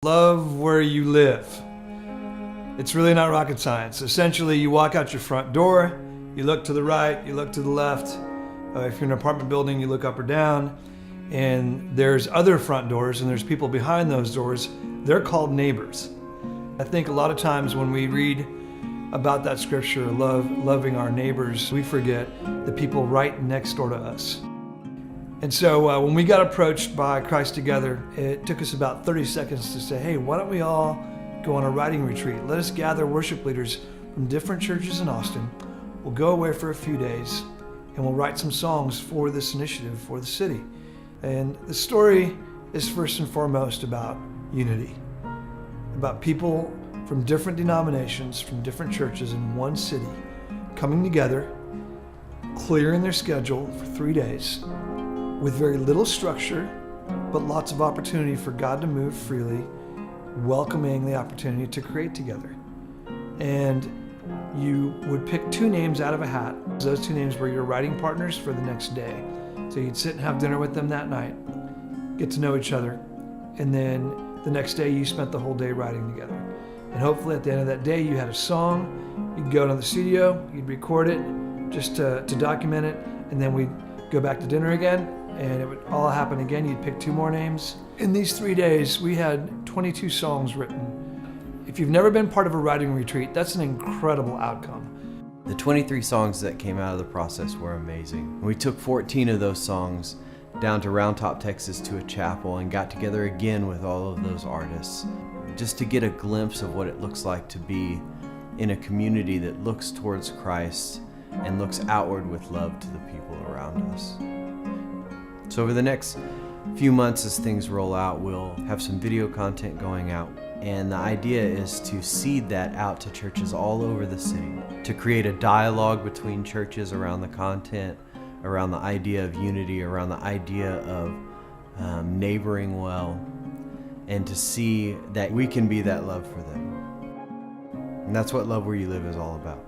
Love where you live. It's really not rocket science. Essentially, you walk out your front door, you look to the right, you look to the left. If you're in an apartment building, you look up or down, and there's other front doors and there's people behind those doors. They're called neighbors. I think a lot of times when we read about that scripture, loving our neighbors, we forget the people right next door to us. And so when we got approached by Christ Together, it took us about 30 seconds to say, hey, why don't we all go on a writing retreat? Let us gather worship leaders from different churches in Austin. We'll go away for a few days and we'll write some songs for this initiative for the city. And the story is first and foremost about unity, about people from different denominations, from different churches in one city, coming together, clearing their schedule for 3 days, with very little structure, but lots of opportunity for God to move freely, welcoming the opportunity to create together. And you would pick 2 names out of a hat. Those 2 names were your writing partners for the next day. So you'd sit and have dinner with them that night, get to know each other, and then the next day you spent the whole day writing together. And hopefully at the end of that day you had a song, you'd go to the studio, you'd record it just to document it, and then we'd go back to dinner again, and it would all happen again. You'd pick 2 more names. In these 3 days, we had 22 songs written. If you've never been part of a writing retreat, that's an incredible outcome. The 23 songs that came out of the process were amazing. We took 14 of those songs down to Round Top, Texas to a chapel and got together again with all of those artists just to get a glimpse of what it looks like to be in a community that looks towards Christ and looks outward with love to the people around us. So over the next few months as things roll out, we'll have some video content going out. And the idea is to seed that out to churches all over the city, to create a dialogue between churches around the content, around the idea of unity, around the idea of neighboring well, and to see that we can be that love for them. And that's what Love Where You Live is all about.